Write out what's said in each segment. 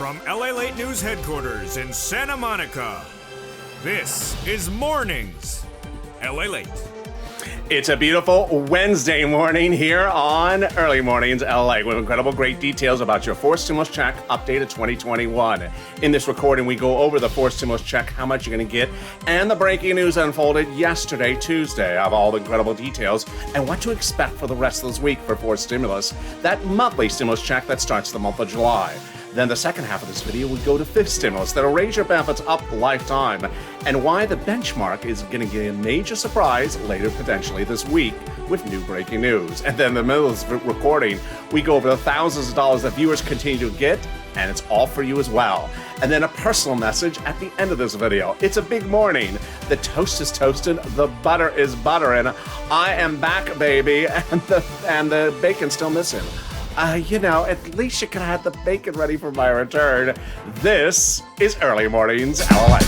From LALATE News Headquarters in Santa Monica, this is Mornings LALATE. It's a beautiful Wednesday morning here on Early Mornings LA with incredible great details about your fourth stimulus check updated 2021. In this recording, we go over the fourth stimulus check, how much you're going to get, and the breaking news unfolded yesterday, Tuesday, of all the incredible details and what to expect for the rest of this week for fourth stimulus, that monthly stimulus check that starts the month of July. Then the second half of this video, we go to fifth stimulus that'll raise your benefits up lifetime, and why the benchmark is going to get a major surprise later potentially this week with new breaking news. And then in the middle of this recording, we go over the thousands of dollars that viewers continue to get, and it's all for you as well. And then a personal message at the end of this video. It's a big morning. The toast is toasted, the butter is buttering. I am back, baby, and the bacon's still missing. At least you could have had the bacon ready for my return. This is Early Mornings LALATE.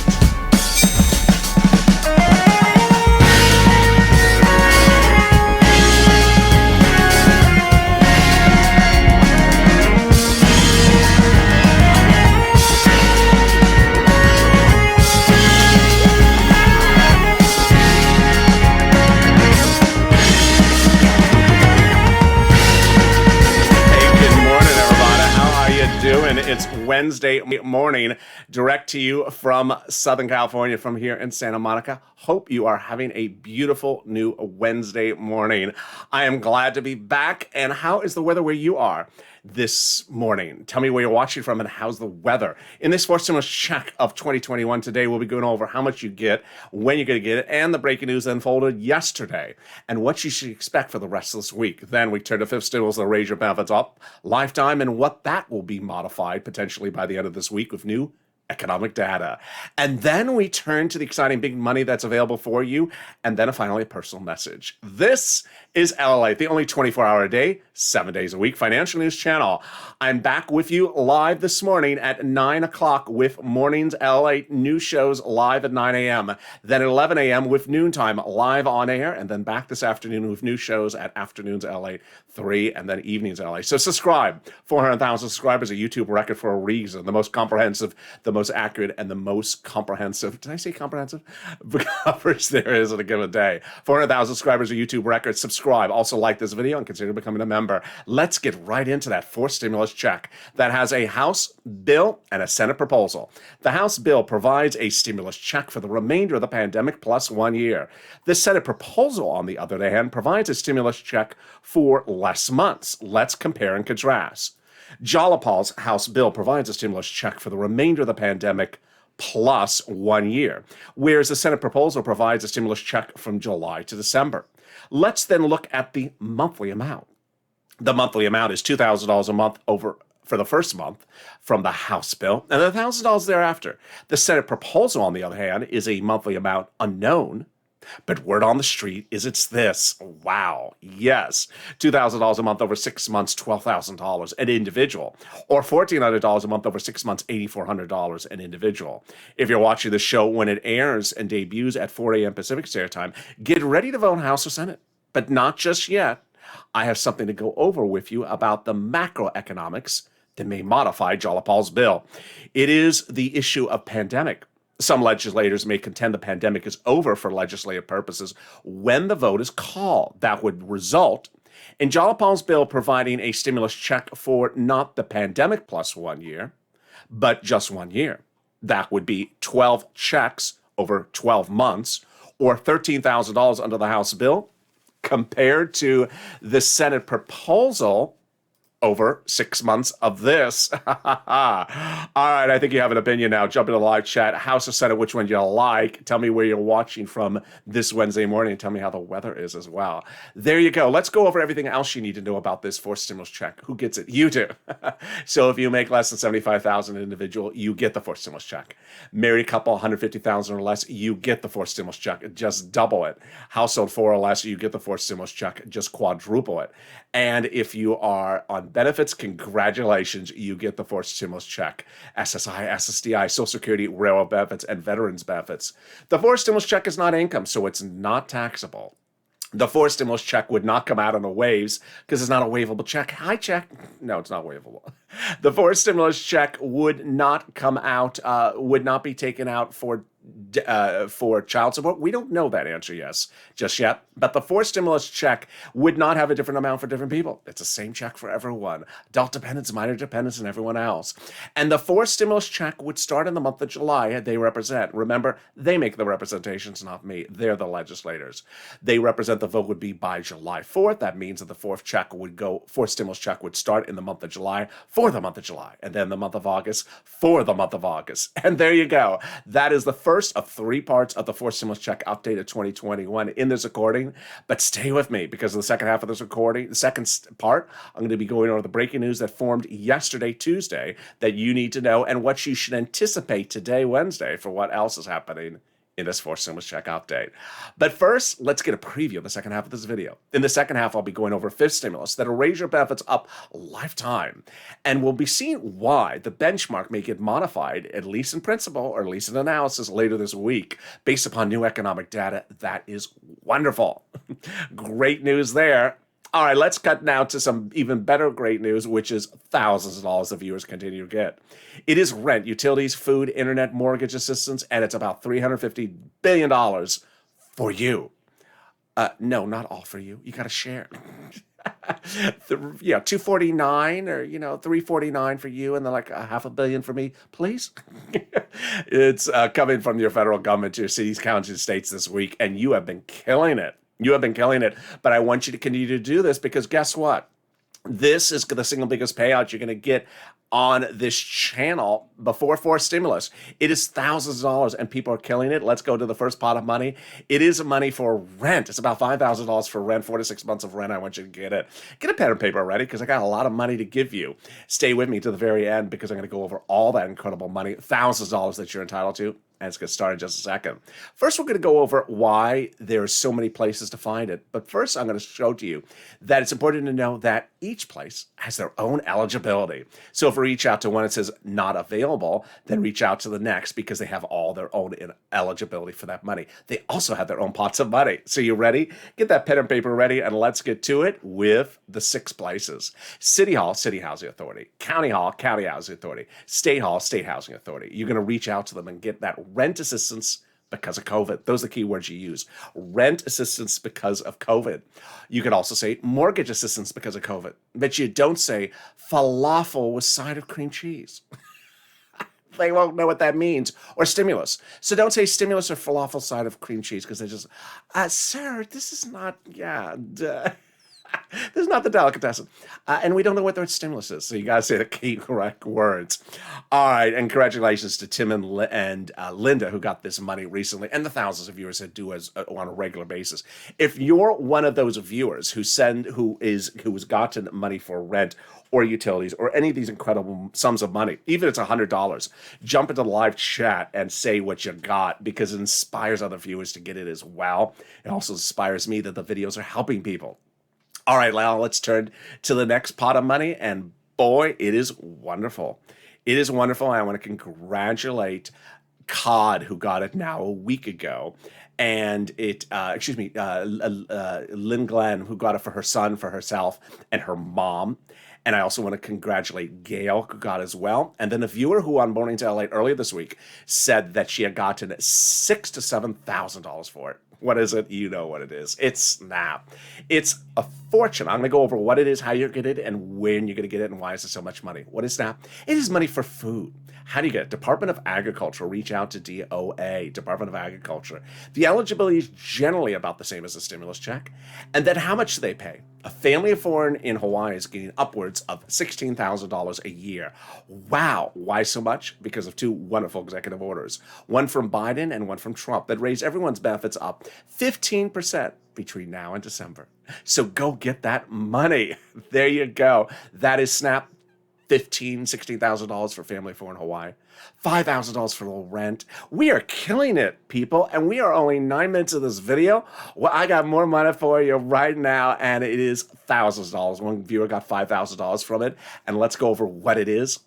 It's Wednesday morning, direct to you from Southern California, from here in Santa Monica. Hope you are having a beautiful new Wednesday morning. I am glad to be back. And how is the weather where you are this morning? Tell me where you're watching from and how's the weather. In this fourth stimulus check of 2021 today, we'll be going over how much you get, when you're going to get it, and the breaking news that unfolded yesterday, and what you should expect for the rest of this week. Then we turn to fifth stimulus that'll raise your benefits up lifetime, and what that will be modified potentially by the end of this week with new economic data. And then we turn to the exciting big money that's available for you, and then finally a personal message. This is LALATE, the only 24-hour a day, 7 days a week financial news channel. I'm back with you live this morning at 9 o'clock with Mornings LALATE news shows live at 9 a.m. Then at 11 a.m. with Noontime live on air, and then back this afternoon with new shows at Afternoons LA 3 and then Evenings LA. So subscribe. 400,000 subscribers, a YouTube record for a reason. The most comprehensive, the most accurate, and the most comprehensive, did I say comprehensive? Coverage there is in a given day. 400,000 subscribers, a YouTube record. Subscribe. Also like this video and consider becoming a member. Let's get right into that fourth stimulus check that has a House bill and a Senate proposal. The House bill provides a stimulus check for the remainder of the pandemic plus 1 year. The Senate proposal, on the other hand, provides a stimulus check for less months. Let's compare and contrast. Jalopal's House bill provides a stimulus check for the remainder of the pandemic plus 1 year, whereas the Senate proposal provides a stimulus check from July to December. Let's then look at the monthly amount. The monthly amount is $2,000 a month for the first month from the House bill, and $1,000 thereafter. The Senate proposal, on the other hand, is a monthly amount unknown, but word on the street is it's this. Wow. Yes. $2,000 a month over 6 months, $12,000 an individual. Or $1,400 a month over 6 months, $8,400 an individual. If you're watching the show when it airs and debuts at 4 a.m. Pacific Standard Time, get ready to vote House or Senate. But not just yet. I have something to go over with you about the macroeconomics that may modify Jalopal's bill. It is the issue of pandemic. Some legislators may contend the pandemic is over for legislative purposes when the vote is called. That would result in Jalopal's bill providing a stimulus check for not the pandemic plus 1 year, but just 1 year. That would be 12 checks over 12 months, or $13,000 under the House bill, compared to the Senate proposal over 6 months of this. All right, I think you have an opinion now. Jump into the live chat. House or Senate, which one you like? Tell me where you're watching from this Wednesday morning, and tell me how the weather is as well. There you go. Let's go over everything else you need to know about this fourth stimulus check. Who gets it? You do. So if you make less than $75,000 an individual, you get the fourth stimulus check. Married couple, $150,000 or less, you get the fourth stimulus check. Just double it. Household 4 or less, you get the fourth stimulus check. Just quadruple it. And if you are on benefits, congratulations, you get the fourth stimulus check. SSI, SSDI, Social Security, railroad benefits, and veterans benefits. The fourth stimulus check is not income, so it's not taxable. The fourth stimulus check would not come out on the waves because it's not a waivable check. Hi, check. No, it's not waivable. The fourth stimulus check would not come out, would not be taken out for child support. We don't know that answer just yet. But the fourth stimulus check would not have a different amount for different people. It's the same check for everyone. Adult dependents, minor dependents, and everyone else. And the fourth stimulus check would start in the month of July. They represent. Remember, they make the representations, not me. They're the legislators. They represent. The vote would be by July 4th. That means that the fourth stimulus check would start in the month of July for the month of July, and then the month of August for the month of August. And there you go. That is the first of three parts of the fourth stimulus check update of 2021 in this recording. But stay with me because in the second half of this recording, the second part, I'm going to be going over the breaking news that formed yesterday, Tuesday, that you need to know and what you should anticipate today, Wednesday, for what else is happening in this fourth stimulus check update. But first, let's get a preview of the second half of this video. In the second half, I'll be going over fifth stimulus that'll raise your benefits up lifetime. And we'll be seeing why the benchmark may get modified, at least in principle, or at least in analysis later this week, based upon new economic data. That is wonderful. Great news there. All right, let's cut now to some even better great news, which is thousands of dollars the viewers continue to get. It is rent, utilities, food, internet, mortgage assistance, and it's about $350 billion for you. No, not all for you. You got to share. 249 or 349 for you, and then like $500 million for me, please. It's coming from your federal government to your cities, counties, and states this week, and you have been killing it. You have been killing it, but I want you to continue to do this because guess what? This is the single biggest payout you're going to get on this channel before fourth stimulus. It is thousands of dollars and people are killing it. Let's go to the first pot of money. It is money for rent. It's about $5,000 for rent, 4 to 6 months of rent. I want you to get it. Get a pen and paper ready because I got a lot of money to give you. Stay with me to the very end because I'm going to go over all that incredible money, thousands of dollars that you're entitled to. And it's going to start in just a second. First, we're going to go over why there's so many places to find it. But first, I'm going to show to you that it's important to know that each place has their own eligibility. So if we reach out to one that says not available, then reach out to the next because they have all their own eligibility for that money. They also have their own pots of money. So you ready? Get that pen and paper ready and let's get to it with the 6 places. City Hall, City Housing Authority. County Hall, County Housing Authority. State Hall, State Housing Authority. You're going to reach out to them and get that rent assistance because of COVID. Those are the key words you use. Rent assistance because of COVID. You could also say mortgage assistance because of COVID. But you don't say falafel with side of cream cheese. They won't know what that means. Or stimulus. So don't say stimulus or falafel side of cream cheese because they just, sir, this is not, this is not the delicatessen. And we don't know what the word stimulus is, so you got to say the key correct words. All right, and congratulations to Tim and Linda who got this money recently, and the thousands of viewers that do as on a regular basis. If you're one of those viewers who has gotten money for rent or utilities or any of these incredible sums of money, even if it's $100, jump into the live chat and say what you got because it inspires other viewers to get it as well. It also inspires me that the videos are helping people. All right, Lal, let's turn to the next pot of money, and boy, it is wonderful. It is wonderful. I want to congratulate Cod, who got it now a week ago, and Lynn Glenn, who got it for her son, for herself, and her mom. And I also want to congratulate Gail, who got it as well. And then a viewer who on Morning to LA earlier this week said that she had gotten $6,000 to $7,000 for it. What is it? You know what it is. It's Snap. It's a fortune. I'm going to go over what it is, how you get it, and when you're going to get it, and why is it so much money. What is Snap? It is money for food. How do you get it? Department of Agriculture. Reach out to DOA, Department of Agriculture. The eligibility is generally about the same as a stimulus check. And then how much do they pay? A family of 4 in Hawaii is getting upwards of $16,000 a year. Wow. Why so much? Because of 2 wonderful executive orders. One from Biden and one from Trump that raise everyone's benefits up 15% between now and December. So go get that money. There you go. That is Snap. $16,000 for family of 4 in Hawaii. $5,000 for a little rent. We are killing it, people, and we are only 9 minutes of this video. Well, I got more money for you right now, and it is thousands of dollars. One viewer got $5,000 from it, and let's go over what it is.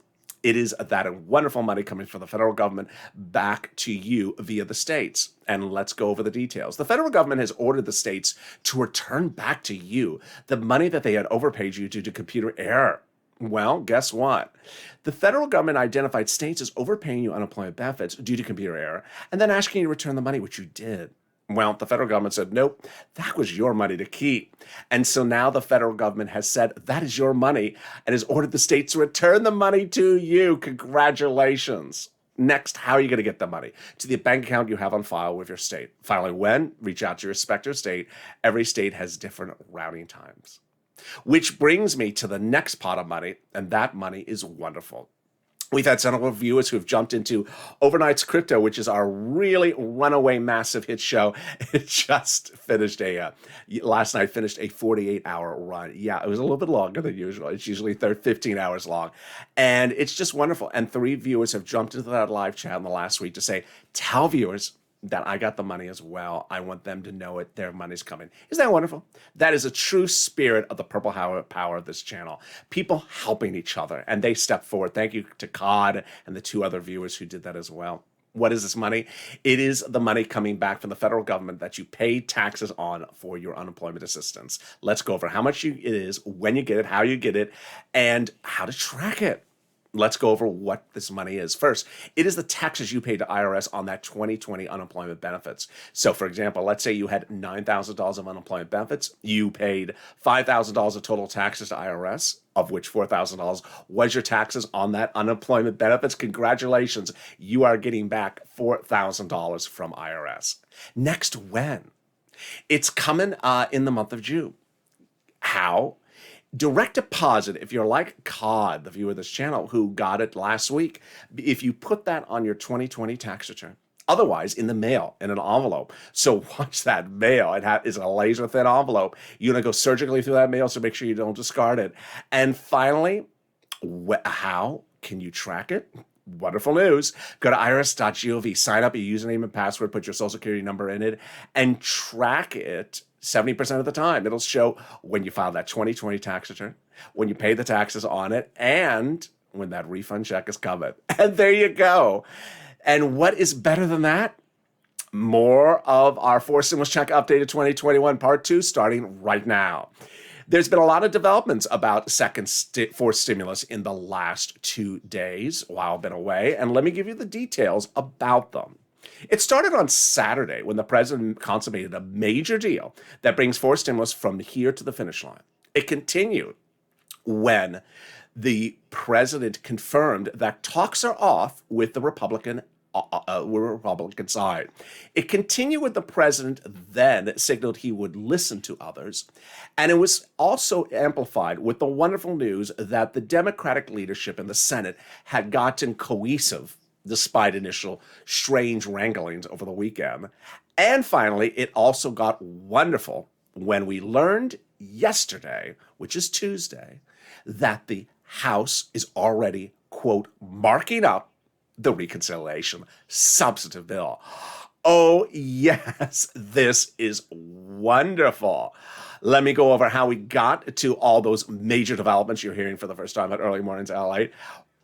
It is that wonderful money coming from the federal government back to you via the states. And let's go over the details. The federal government has ordered the states to return back to you the money that they had overpaid you due to computer error. Well, guess what? The federal government identified states as overpaying you unemployment benefits due to computer error and then asking you to return the money, which you did. Well, the federal government said, nope, that was your money to keep. And so now the federal government has said, that is your money, and has ordered the states to return the money to you. Congratulations. Next, how are you going to get the money? To the bank account you have on file with your state. Finally, when? Reach out to your respective state. Every state has different routing times. Which brings me to the next pot of money, and that money is wonderful. We've had several viewers who have jumped into Overnight's Crypto, which is our really runaway massive hit show. It just finished last night finished a 48-hour run. Yeah, it was a little bit longer than usual. It's usually 15 hours long. And it's just wonderful. And 3 viewers have jumped into that live chat in the last week to say, tell viewers that I got the money as well. I want them to know it. Their money's coming. Isn't that wonderful? That is a true spirit of the Purple Power of this channel. People helping each other, and they step forward. Thank you to Cod and the 2 other viewers who did that as well. What is this money? It is the money coming back from the federal government that you pay taxes on for your unemployment assistance. Let's go over how much it is, when you get it, how you get it, and how to track it. Let's go over what this money is. First, it is the taxes you paid to IRS on that 2020 unemployment benefits. So, for example, let's say you had $9,000 of unemployment benefits. You paid $5,000 of total taxes to IRS, of which $4,000 was your taxes on that unemployment benefits. Congratulations, you are getting back $4,000 from IRS. Next, when? It's coming in the month of June. How? Direct deposit, if you're like Cod, the viewer of this channel, who got it last week, if you put that on your 2020 tax return, otherwise in the mail, in an envelope. So watch that mail. It is a laser thin envelope. You're going to go surgically through that mail, so make sure you don't discard it. And finally, how can you track it? Wonderful news. Go to irs.gov, sign up your username and password, put your social security number in it, and track it 70% of the time. It'll show when you file that 2020 tax return, when you pay the taxes on it, and when that refund check is coming. And there you go. And what is better than that? More of our Forced Stimulus Check Updated 2021 Part 2 starting right now. There's been a lot of developments about second forced stimulus in the last 2 days while I've been away, and let me give you the details about them. It started on Saturday when the president consummated a major deal that brings forced stimulus from here to the finish line. It continued when the president confirmed that talks are off with the Republican side. It continued with the president then signaled he would listen to others. And it was also amplified with the wonderful news that the Democratic leadership in the Senate had gotten cohesive despite initial strange wranglings over the weekend. And finally, it also got wonderful when we learned yesterday, which is Tuesday, that the House is already, quote, marking up the reconciliation substantive bill. Oh, yes, this is wonderful. Let me go over how we got to all those major developments you're hearing for the first time at Early Mornings LALATE.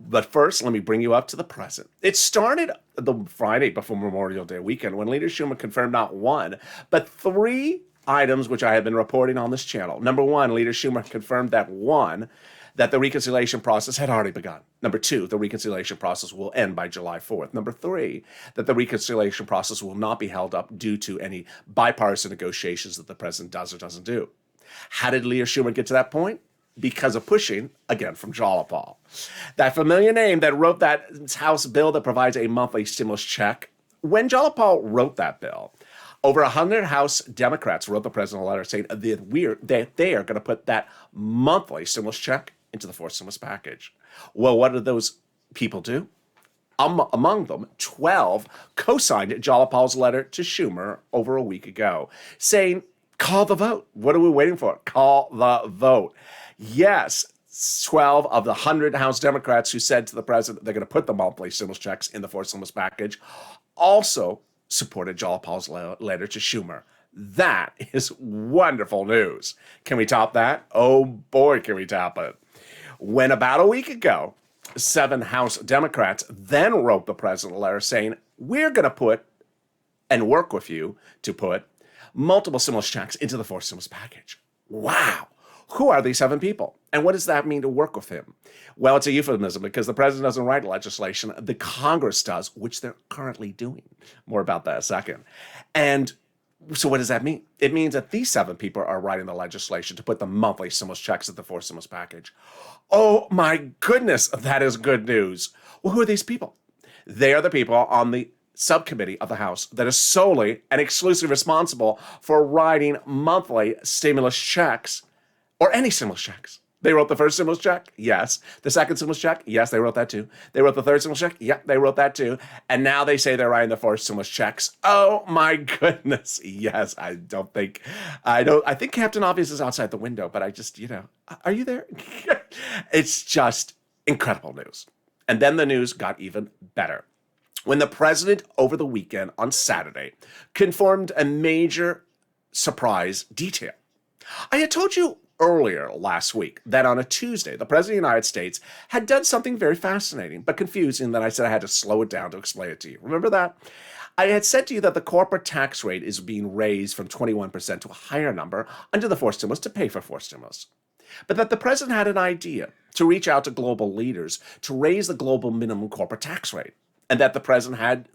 But first, let me bring you up to the present. It started the Friday before Memorial Day weekend when Leader Schumer confirmed not 1, but 3 items which I have been reporting on this channel. Number 1, Leader Schumer confirmed that 1, that the reconciliation process had already begun. Number 2, the reconciliation process will end by July 4th. Number 3, that the reconciliation process will not be held up due to any bipartisan negotiations that the president does or doesn't do. How did Leader Schumer get to that point? Because of pushing, again, from Jalopal. That familiar name that wrote that House bill that provides a monthly stimulus check. When Jalopal wrote that bill, over 100 House Democrats wrote the president a letter saying that they are going to put that monthly stimulus check into the forced stimulus package. Well, what did those people do? Among them, 12 co-signed Jalopal's letter to Schumer over a week ago, saying, call the vote. What are we waiting for? Call the vote. Yes, 12 of the 100 House Democrats who said to the president they're going to put the monthly stimulus checks in the forced stimulus package also supported Jalopal's letter to Schumer. That is wonderful news. Can we top that? Oh boy, can we top it. When about a week ago, 7 House Democrats then wrote the president a letter saying, we're going to put and work with you to put multiple stimulus checks into the fourth stimulus package. Wow. Who are these 7 people? And what does that mean to work with him? Well, it's a euphemism because the president doesn't write legislation. The Congress does, which they're currently doing. More about that in a second. And so what does that mean? It means that these 7 people are writing the legislation to put the monthly stimulus checks at the fourth stimulus package. Oh my goodness, that is good news. Well, who are these people? They are the people on the subcommittee of the House that is solely and exclusively responsible for writing monthly stimulus checks or any stimulus checks. They wrote the first stimulus check? Yes. The second stimulus check? Yes, they wrote that too. They wrote the third stimulus check? Yep, they wrote that too. And now they say they're writing the fourth stimulus checks. Oh my goodness. Yes, I think Captain Obvious is outside the window, but I just, are you there? It's just incredible news. And then the news got even better. When the president over the weekend on Saturday confirmed a major surprise detail. I had told you earlier last week that on a Tuesday, the president of the United States had done something very fascinating but confusing that I said I had to slow it down to explain it to you. Remember that? I had said to you that the corporate tax rate is being raised from 21% to a higher number under the fourth stimulus to pay for fourth stimulus. But that the president had an idea to reach out to global leaders to raise the global minimum corporate tax rate. And that the president had,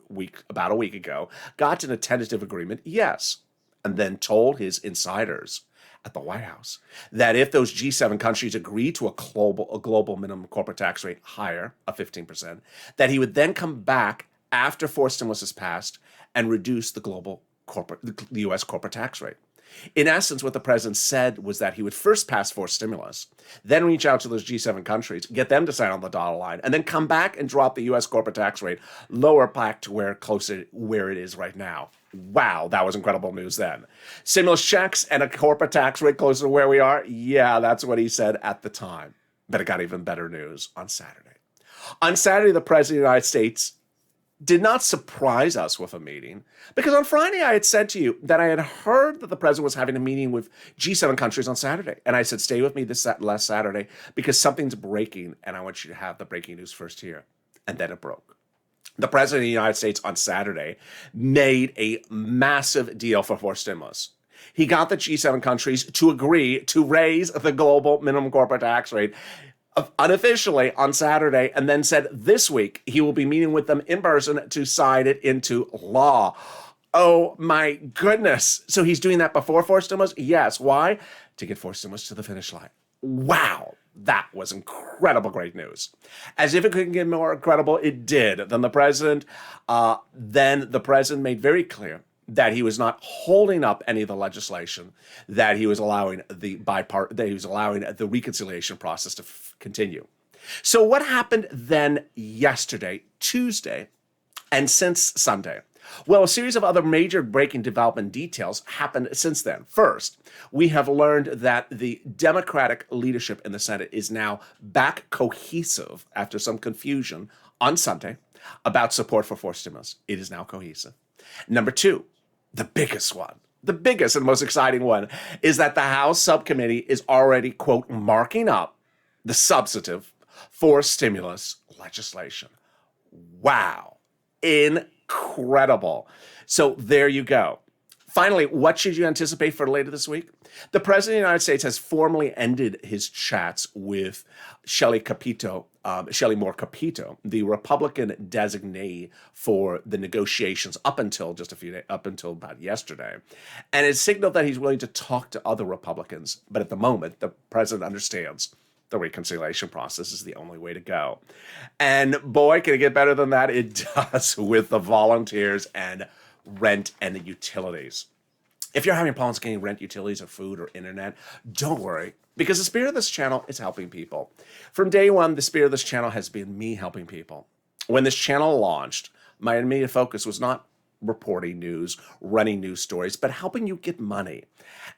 about a week ago, gotten a tentative agreement, yes, and then told his insiders at the White House that if those G7 countries agree to a global minimum corporate tax rate higher, of 15%, that he would then come back after fourth stimulus is passed and reduce the U.S. corporate tax rate. In essence, what the president said was that he would first pass fourth stimulus, then reach out to those G7 countries, get them to sign on the dotted line, and then come back and drop the U.S. corporate tax rate lower back to where it is right now. Wow, that was incredible news then. Stimulus checks and a corporate tax rate closer to where we are? Yeah, that's what he said at the time. But it got even better news on Saturday. On Saturday, the president of the United States did not surprise us with a meeting, because on Friday I had said to you that I had heard that the president was having a meeting with G7 countries on Saturday. And I said, stay with me this last Saturday because something's breaking and I want you to have the breaking news first here. And then it broke. The president of the United States on Saturday made a massive deal for fourth stimulus. He got the G7 countries to agree to raise the global minimum corporate tax rate unofficially on Saturday, and then said this week he will be meeting with them in person to sign it into law. Oh my goodness. So he's doing that before fourth stimulus? Yes. Why? To get fourth stimulus to the finish line. Wow. That was incredible, great news. As if it couldn't get more incredible, it did. Then the president made very clear that he was not holding up any of the legislation, that he was allowing the reconciliation process to continue. So what happened then yesterday, Tuesday, and since Sunday? Well, a series of other major breaking development details happened since then. First, we have learned that the Democratic leadership in the Senate is now back cohesive after some confusion on Sunday about support for fourth stimulus. It is now cohesive. Number two, the biggest and most exciting one is that the House subcommittee is already, quote, marking up the substantive for stimulus legislation. Wow. Incredible. So there you go. Finally, what should you anticipate for later this week? The President of the United States has formally ended his chats with Shelley Moore Capito, the Republican designee for the negotiations up until about yesterday, and it signaled that he's willing to talk to other Republicans. But at the moment, the president understands the reconciliation process is the only way to go. And boy, can it get better than that? It does, with the volunteers and rent and the utilities. If you're having problems getting rent, utilities, or food, or internet, don't worry, because the spirit of this channel is helping people. From day one, the spirit of this channel has been me helping people. When this channel launched, my immediate focus was not reporting news, running news stories, but helping you get money.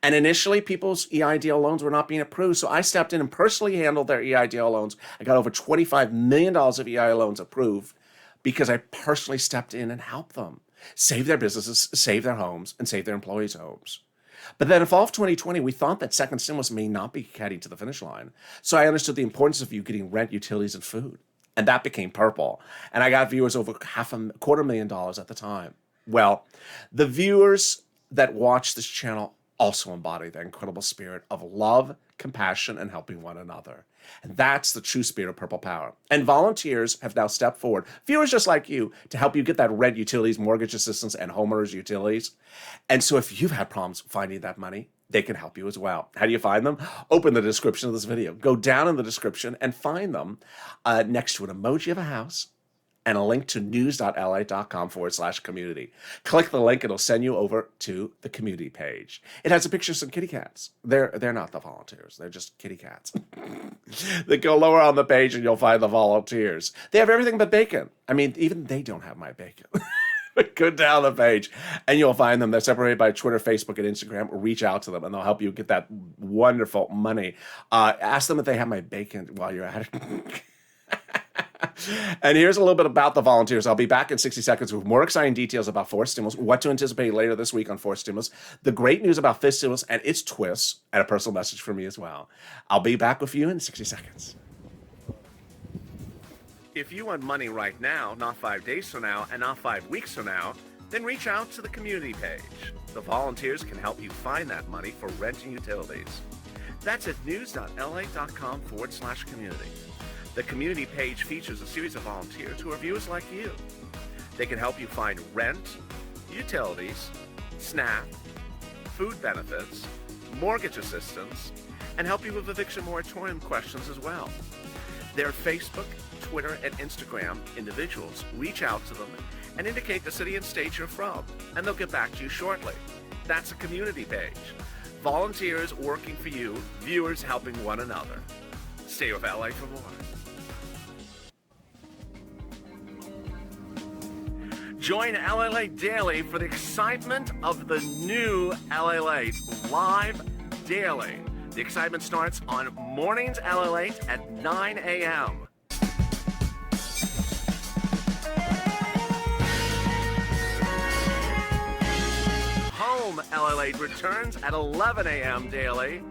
And initially, people's EIDL loans were not being approved, so I stepped in and personally handled their EIDL loans. I got over $25 million of EIDL loans approved because I personally stepped in and helped them save their businesses, save their homes, and save their employees' homes. But then in fall of 2020, we thought that second stimulus may not be heading to the finish line. So I understood the importance of you getting rent, utilities, and food. and that became purple. And I got viewers over $250,000 at the time. Well, the viewers that watch this channel also embody the incredible spirit of love, compassion, and helping one another. And that's the true spirit of Purple Power. And volunteers have now stepped forward, viewers just like you, to help you get that rent, utilities, mortgage assistance, and homeowners utilities. And so if you've had problems finding that money, they can help you as well. How do you find them? Open the description of this video. Go down in the description and find them next to an emoji of a house and a link to news.lalate.com/community. Click the link, it'll send you over to the community page. It has a picture of some kitty cats. They're not the volunteers, they're just kitty cats. Then go lower on the page and you'll find the volunteers. They have everything but bacon. I mean, even they don't have my bacon. Go down the page and you'll find them. They're separated by Twitter, Facebook, and Instagram. Reach out to them and they'll help you get that wonderful money. Ask them if they have my bacon while you're at it. And here's a little bit about the volunteers. I'll be back in 60 seconds with more exciting details about fourth stimulus, what to anticipate later this week on fourth stimulus, the great news about fifth stimulus and its twists, and a personal message from me as well. I'll be back with you in 60 seconds. If you want money right now, not 5 days from now, and not 5 weeks from now, then reach out to the community page. The volunteers can help you find that money for rent and utilities. That's at news.lalate.com/community. The community page features a series of volunteers who are viewers like you. They can help you find rent, utilities, SNAP, food benefits, mortgage assistance, and help you with eviction moratorium questions as well. Their Facebook, Twitter, and Instagram individuals reach out to them and indicate the city and state you're from, and they'll get back to you shortly. That's a community page. Volunteers working for you, viewers helping one another. Stay with LA for more. Join LALATE Daily for the excitement of the new LALATE live daily. The excitement starts on mornings LALATE at 9 a.m. Home LALATE returns at 11 a.m. daily.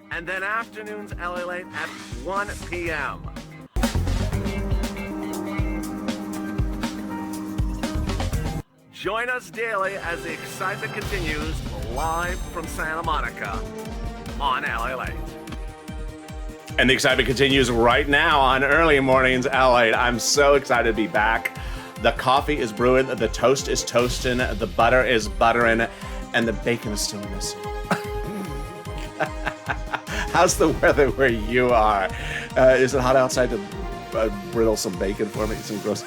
And then afternoons LALATE at 1 p.m. Join us daily as the excitement continues live from Santa Monica on LALATE. And the excitement continues right now on Early Mornings LALATE. I'm so excited to be back. The coffee is brewing, the toast is toasting, the butter is buttering, and the bacon is still missing. How's the weather where you are? Is it hot outside to brittle some bacon for me? Some gross.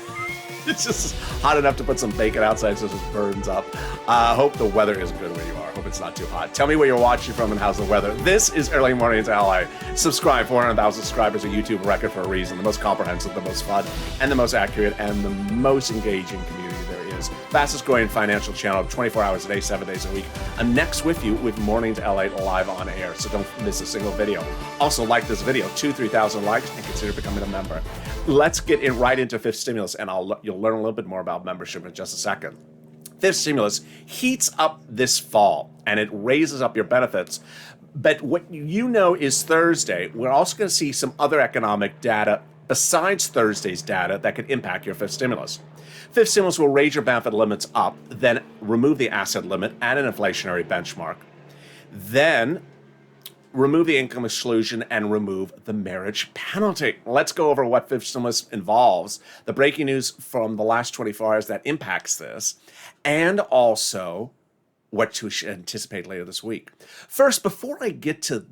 It's just hot enough to put some bacon outside so it just burns up. I hope the weather is good where you are. Hope it's not too hot. Tell me where you're watching from and how's the weather. This is Early Mornings LA. Subscribe. 400,000 subscribers, a YouTube record for a reason. The most comprehensive, the most fun, and the most accurate, and the most engaging community there is. Fastest growing financial channel, 24 hours a day, 7 days a week. I'm next with you with Mornings LA live on air, so don't miss a single video. Also, like this video, 2,000-3,000 likes, and consider becoming a member. Let's get right into fifth stimulus, and you'll learn a little bit more about membership in just a second. Fifth stimulus heats up this fall, and it raises up your benefits. But what you know is Thursday, we're also going to see some other economic data besides Thursday's data that could impact your fifth stimulus. Fifth stimulus will raise your benefit limits up, then remove the asset limit at an inflationary benchmark, then remove the income exclusion and remove the marriage penalty. Let's go over what fifth stimulus involves, the breaking news from the last 24 hours that impacts this, and also what to anticipate later this week. First, before I get to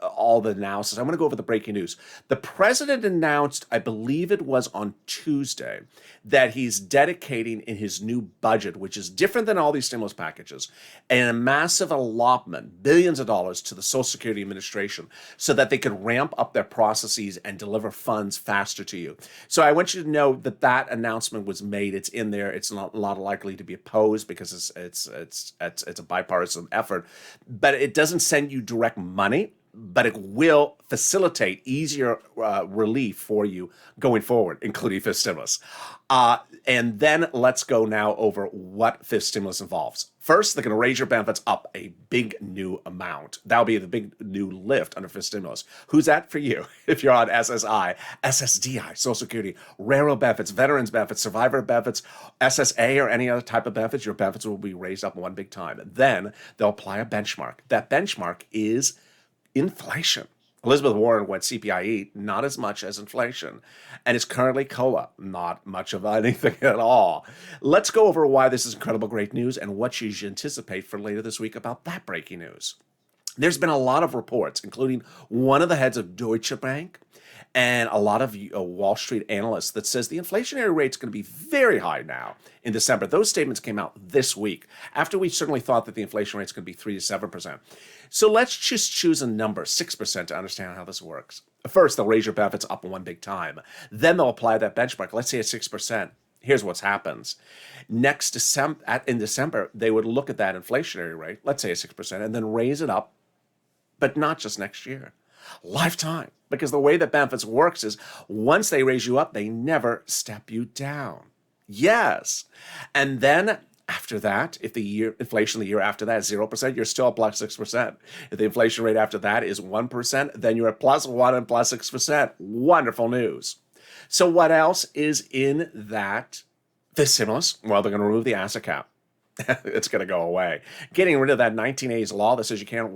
all the analysis, I want to go over the breaking news. The president announced, I believe it was on Tuesday, that he's dedicating in his new budget, which is different than all these stimulus packages, a massive allotment, billions of dollars to the Social Security Administration so that they could ramp up their processes and deliver funds faster to you. So I want you to know that that announcement was made. It's in there. It's not a lot likely to be opposed because it's a bipartisan effort, but it doesn't send you direct money. but it will facilitate easier relief for you going forward, including fifth stimulus. And then let's go now over what fifth stimulus involves. First, they're going to raise your benefits up a big new amount. That'll be the big new lift under fifth stimulus. Who's that for you? If you're on SSI, SSDI, Social Security, railroad benefits, veterans benefits, survivor benefits, SSA, or any other type of benefits, your benefits will be raised up one big time. Then they'll apply a benchmark. That benchmark is inflation. Elizabeth Warren went CPIE, not as much as inflation, and it's currently COLA, not much of anything at all. Let's go over why this is incredible great news and what you should anticipate for later this week about that breaking news. There's been a lot of reports, including one of the heads of Deutsche Bank and a lot of Wall Street analysts that says the inflationary rate is going to be very high now in December. Those statements came out this week, after we certainly thought that the inflation rate is going to be 3 to 7%. So let's just choose a number, 6%, to understand how this works. First, they'll raise your benefits up one big time. Then they'll apply that benchmark. Let's say it's 6%. Here's what happens. Next December, in December, they would look at that inflationary rate, let's say it's 6%, and then raise it up, but not just next year. Lifetime. Because the way that benefits works is once they raise you up, they never step you down. Yes. And then after that, if the inflation the year after that is 0%, you're still at plus 6%. If the inflation rate after that is 1%, then you're at plus 1 and plus 6%. Wonderful news. So what else is in that fifth stimulus? Well, they're going to remove the asset cap. It's going to go away. Getting rid of that 1980s law that says you can't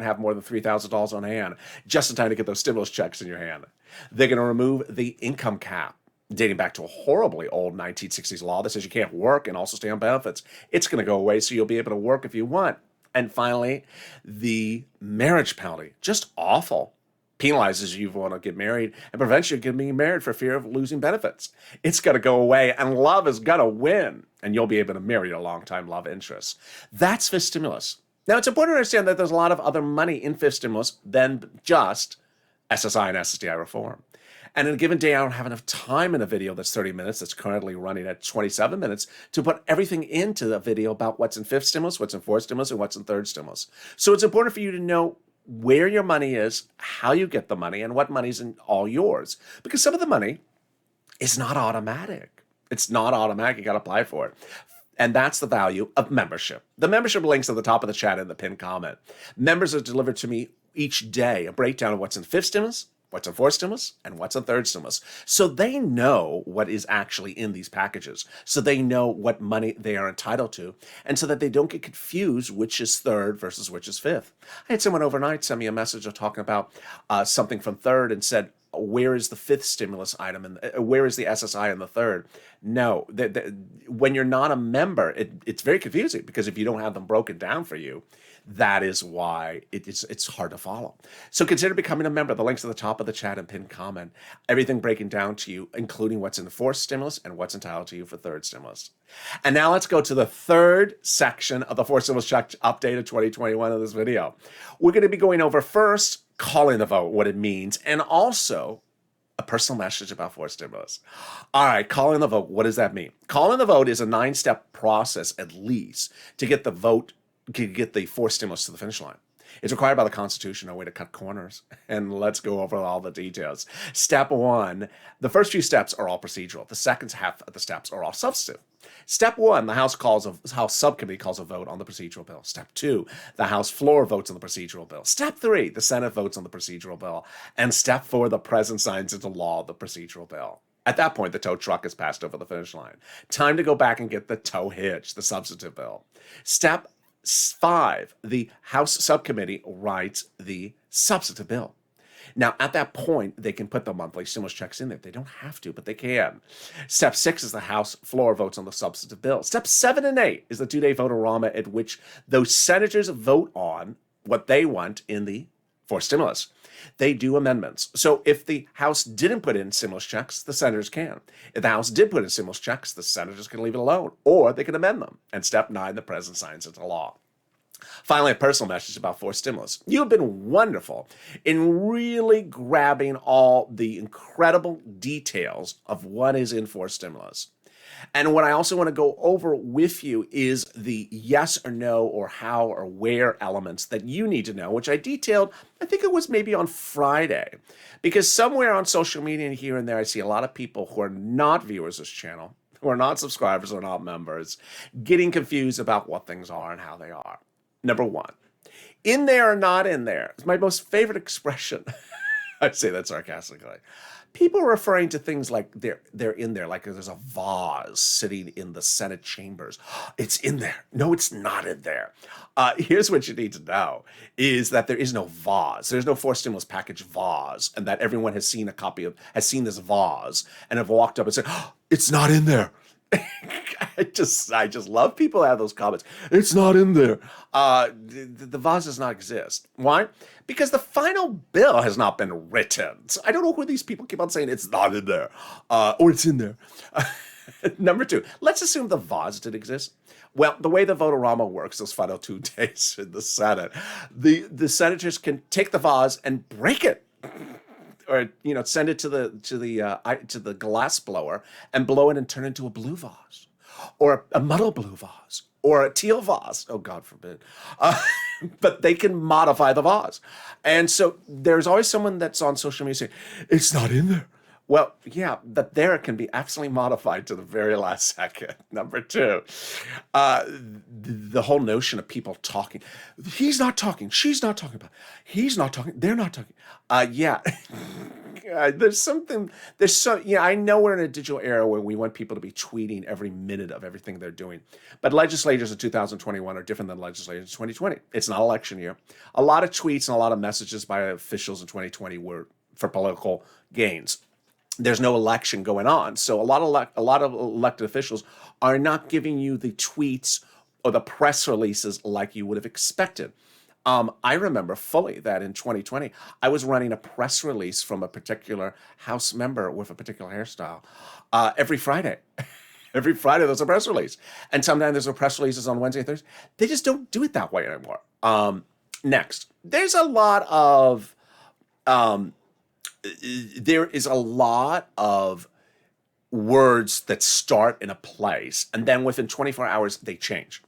have more than $3,000 on hand just in time to get those stimulus checks in your hand. They're going to remove the income cap, dating back to a horribly old 1960s law that says you can't work and also stay on benefits. It's going to go away, so you'll be able to work if you want. And finally, the marriage penalty. Just awful. Penalizes you if you want to get married and prevents you from getting married for fear of losing benefits. It's going to go away, and love is going to win, and you'll be able to marry your longtime love interest. That's fifth stimulus. Now, it's important to understand that there's a lot of other money in fifth stimulus than just SSI and SSDI reform. And in a given day, I don't have enough time in a video that's 30 minutes, that's currently running at 27 minutes, to put everything into the video about what's in fifth stimulus, what's in fourth stimulus, and what's in third stimulus. So it's important for you to know where your money is, how you get the money, and what money's in all yours. Because some of the money is not automatic. It's not automatic. You got to apply for it. And that's the value of membership. The membership link's at the top of the chat in the pinned comment. Members are delivered to me each day, a breakdown of what's in fifth stimulus, what's in fourth stimulus, and what's in third stimulus. So they know what is actually in these packages. So they know what money they are entitled to, and so that they don't get confused which is third versus which is fifth. I had someone overnight send me a message talking about something from third and said, where is the fifth stimulus item and where is the SSI in the third? No, when you're not a member, it's very confusing, because if you don't have them broken down for you, that is why it's hard to follow. So consider becoming a member. The link's at the top of the chat and pinned comment. Everything breaking down to you, including what's in the fourth stimulus and what's entitled to you for third stimulus. And now let's go to the third section of the fourth stimulus check update of 2021 of this video. We're going to be going over first calling the vote, what it means, and also a personal message about fourth stimulus. All right, calling the vote, what does that mean? Calling the vote is a 9-step process, at least, to get the vote, to get the fourth stimulus to the finish line. It's required by the Constitution, no way to cut corners. And let's go over all the details. Step 1, the first few steps are all procedural. The second half of the steps are all substantive. Step 1, the House subcommittee calls a vote on the procedural bill. Step 2, the House floor votes on the procedural bill. Step 3, the Senate votes on the procedural bill. And Step 4, the President signs into law the procedural bill. At that point, the tow truck is passed over the finish line. Time to go back and get the tow hitch, the substantive bill. Step 5, the House subcommittee writes the substantive bill. Now, at that point, they can put the monthly stimulus checks in there. They don't have to, but they can. Step 6 is the House floor votes on the substantive bill. Step 7 and 8 is the two-day vote-a-rama, at which those senators vote on what they want in the fourth stimulus. They do amendments. So if the House didn't put in stimulus checks, the senators can. If the House did put in stimulus checks, the senators can leave it alone, or they can amend them. And step 9, the president signs into law. Finally, a personal message about fourth stimulus. You have been wonderful in really grabbing all the incredible details of what is in fourth stimulus. And what I also want to go over with you is the yes or no or how or where elements that you need to know, which I detailed, I think it was maybe on Friday. Because somewhere on social media and here and there, I see a lot of people who are not viewers of this channel, who are not subscribers or not members, getting confused about what things are and how they are. Number one, in there or not in there is my most favorite expression. I say that sarcastically. People are referring to things like they're in there, like there's a vase sitting in the Senate chambers. It's in there. No, it's not in there. Here's what you need to know is that there is no vase. There's no fourth stimulus package vase, and that everyone has seen this vase and have walked up and said, oh, it's not in there. I just love people that have those comments. It's not in there. The vase does not exist. Why? Because the final bill has not been written. So I don't know who these people keep on saying it's not in there, or it's in there. Number two, let's assume the vase did exist. Well, the way the vote-a-rama works, those final 2 days in the Senate, the senators can take the vase and break it. Or send it to the glass blower and blow it and turn it into a blue vase, or a muddle blue vase, or a teal vase. Oh, God forbid! But they can modify the vase, and so there's always someone that's on social media saying it's not in there. Well, yeah, but there can be absolutely modified to the very last second. Number two, the whole notion of people talking. He's not talking. She's not talking about. He's not talking. They're not talking. Yeah. I know we're in a digital era where we want people to be tweeting every minute of everything they're doing. But legislators in 2021 are different than legislators in 2020. It's not election year. A lot of tweets and a lot of messages by officials in 2020 were for political gains. There's no election going on. So a lot of elected officials are not giving you the tweets or the press releases like you would have expected. I remember fully that in 2020, I was running a press release from a particular House member with a particular hairstyle every Friday. Every Friday, there's a press release. And sometimes there's a press releases on Wednesday, Thursday. They just don't do it that way anymore. Next, there's a lot of... there is a lot of words that start in a place, and then within 24 hours, they change.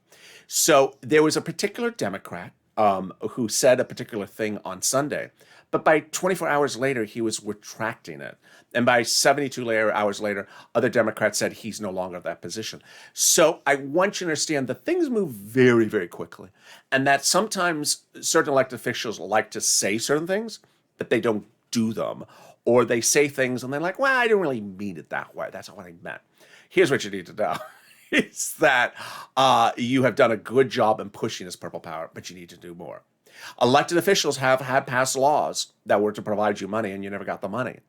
So there was a particular Democrat who said a particular thing on Sunday, but by 24 hours later, he was retracting it. And by 72 hours later, other Democrats said he's no longer in that position. So I want you to understand that things move very, very quickly, and that sometimes certain elected officials like to say certain things, but they don't do them, or they say things and they're like, well, I didn't really mean it that way. That's not what I meant. Here's what you need to know. Is that you have done a good job in pushing this purple power, but you need to do more. Elected officials have had passed laws that were to provide you money and you never got the money.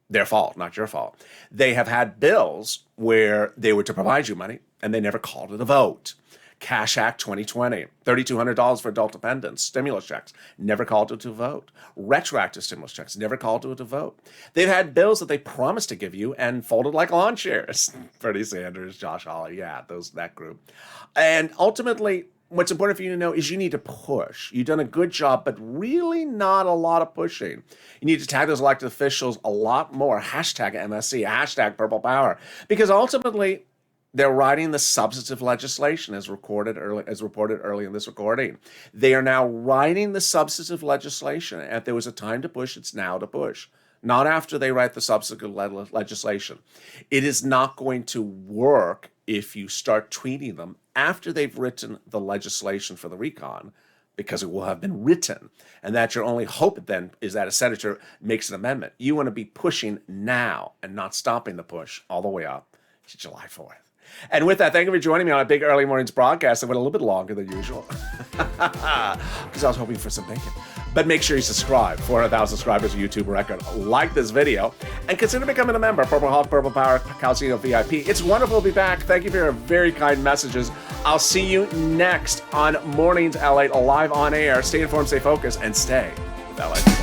Their fault, not your fault. They have had bills where they were to provide you money and they never called it a vote. Cash Act 2020, $3,200 for adult dependents, stimulus checks, never called it to vote. Retroactive stimulus checks, never called it to vote. They've had bills that they promised to give you and folded like lawn chairs. Bernie Sanders, Josh Hawley, yeah, that group. And ultimately, what's important for you to know is you need to push. You've done a good job, but really not a lot of pushing. You need to tag those elected officials a lot more. Hashtag MSC, hashtag Purple Power, because ultimately, they're writing the substantive legislation as reported early in this recording. They are now writing the substantive legislation. And if there was a time to push, it's now to push. Not after they write the substantive legislation. It is not going to work if you start tweeting them after they've written the legislation for the recon, because it will have been written. And that's your only hope then is that a senator makes an amendment. You want to be pushing now and not stopping the push all the way up to July 4th. And with that, thank you for joining me on a big early mornings broadcast that went a little bit longer than usual because I was hoping for some bacon. But make sure you subscribe. 400,000 subscribers, YouTube record. Like this video and consider becoming a member. Purple Health, Purple Power, Calcino VIP. It's wonderful to be back. Thank you for your very kind messages. I'll see you next on Mornings LA live on air. Stay informed, stay focused, and stay with LA.